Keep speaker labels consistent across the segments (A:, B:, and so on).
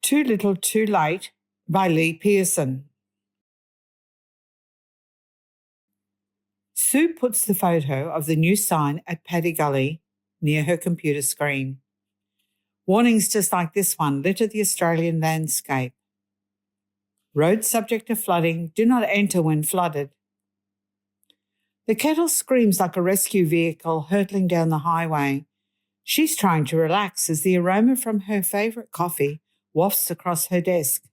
A: Too Little Too Late by Leigh Pearson. Sue puts the photo of the new sign at Paddy Gully near her computer screen. Warnings just like this one litter the Australian landscape. Roads subject to flooding, do not enter when flooded. The kettle screams like a rescue vehicle hurtling down the highway. She's trying to relax as the aroma from her favourite coffee wafts across her desk.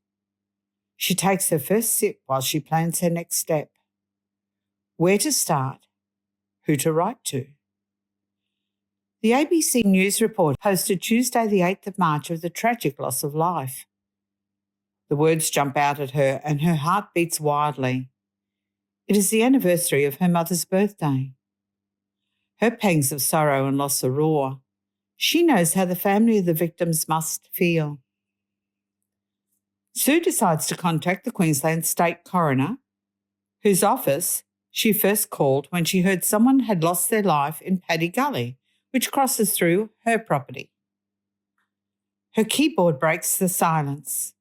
A: She takes her first sip while she plans her next step. Where to start? Who to write to? The ABC News report posted Tuesday the 8th of March of the tragic loss of life. The words jump out at her and her heart beats wildly. It is the anniversary of her mother's birthday. Her pangs of sorrow and loss are raw. She knows how the family of the victims must feel. Sue decides to contact the Queensland State Coroner, whose office she first called when she heard someone had lost their life in Paddy Gully, which crosses through her property. Her keyboard breaks the silence.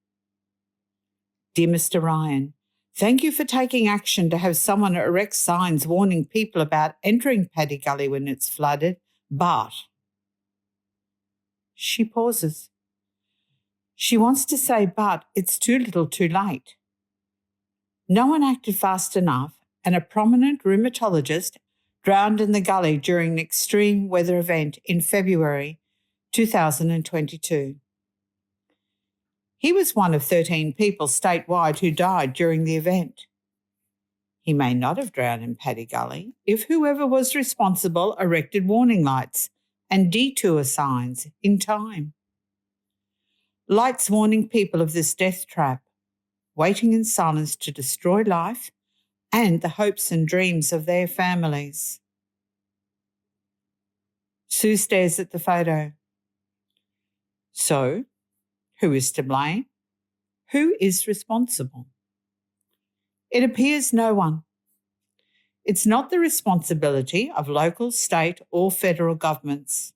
A: Dear Mr. Ryan, thank you for taking action to have someone erect signs warning people about entering Paddy Gully when it's flooded, but... She pauses. She wants to say, but it's too little too late. No one acted fast enough, and a prominent rheumatologist drowned in the gully during an extreme weather event in February 2022. He was one of 13 people statewide who died during the event. He may not have drowned in Paddy Gully if whoever was responsible erected warning lights and detour signs in time. Lights warning people of this death trap, waiting in silence to destroy life and the hopes and dreams of their families. Sue stares at the photo. So, who is to blame? Who is responsible? It appears no one. It's not the responsibility of local, state or federal governments,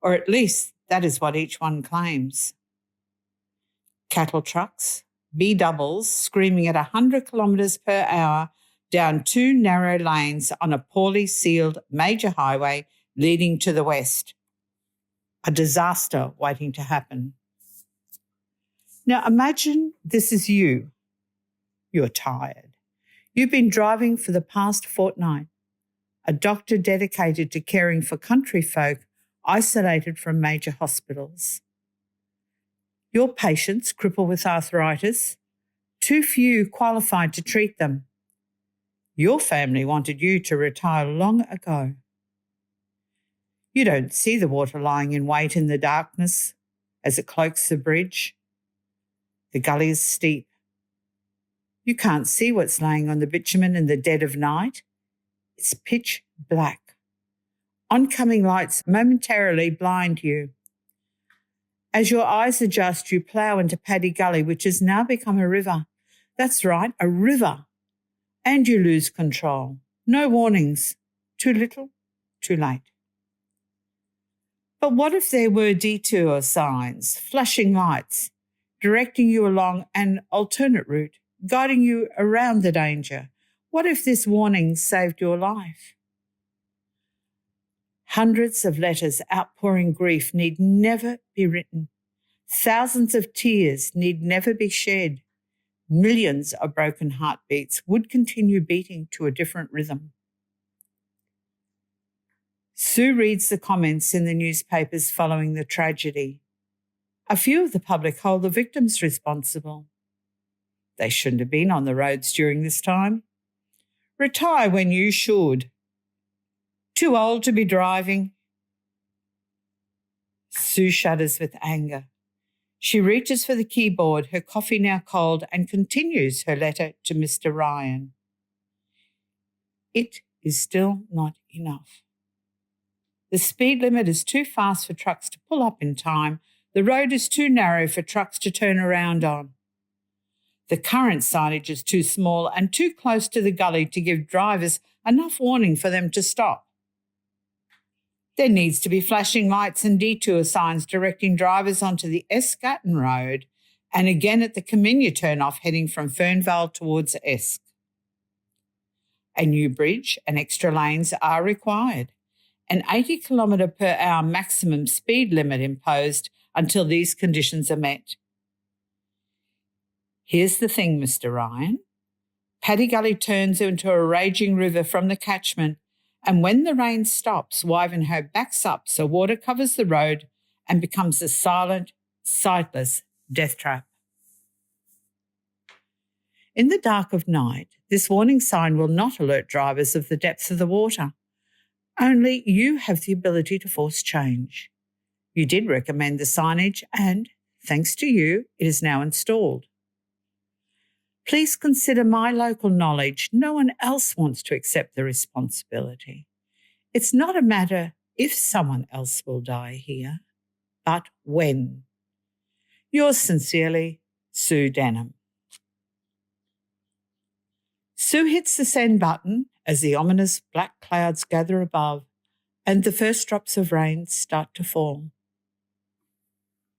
A: or at least that is what each one claims. Cattle trucks, B-doubles screaming at 100 kilometres per hour down two narrow lanes on a poorly sealed major highway leading to the west. A disaster waiting to happen. Now imagine this is you. You're tired. You've been driving for the past fortnight, a doctor dedicated to caring for country folk isolated from major hospitals. Your patients cripple with arthritis, too few qualified to treat them. Your family wanted you to retire long ago. You don't see the water lying in wait in the darkness as it cloaks the bridge. The gully is steep. You can't see what's laying on the bitumen in the dead of night. It's pitch black. Oncoming lights momentarily blind you. As your eyes adjust, you plough into Paddy Gully, which has now become a river. That's right, a river. And you lose control. No warnings. Too little, too late. But what if there were detour signs, flashing lights, directing you along an alternate route, guiding you around the danger? What if this warning saved your life? Hundreds of letters outpouring grief need never be written. Thousands of tears need never be shed. Millions of broken heartbeats would continue beating to a different rhythm. Sue reads the comments in the newspapers following the tragedy. A few of the public hold the victims responsible. They shouldn't have been on the roads during this time. Retire when you should. Too old to be driving. Sue shudders with anger. She reaches for the keyboard, her coffee now cold, and continues her letter to Mr. Ryan. It is still not enough. The speed limit is too fast for trucks to pull up in time. The road is too narrow for trucks to turn around on. The current signage is too small and too close to the gully to give drivers enough warning for them to stop. There needs to be flashing lights and detour signs directing drivers onto the Escatton Road and again at the Caminia turnoff heading from Fernvale towards Esk. A new bridge and extra lanes are required. An 80 km/h maximum speed limit imposed until these conditions are met. Here's the thing, Mr. Ryan. Paddy Gully turns into a raging river from the catchment, and when the rain stops, Wivenhoe backs up so water covers the road and becomes a silent, sightless death trap. In the dark of night, this warning sign will not alert drivers of the depths of the water. Only you have the ability to force change. You did recommend the signage and, thanks to you, it is now installed. Please consider my local knowledge. No one else wants to accept the responsibility. It's not a matter if someone else will die here, but when. Yours sincerely, Sue Denham. Sue hits the send button as the ominous black clouds gather above and the first drops of rain start to fall.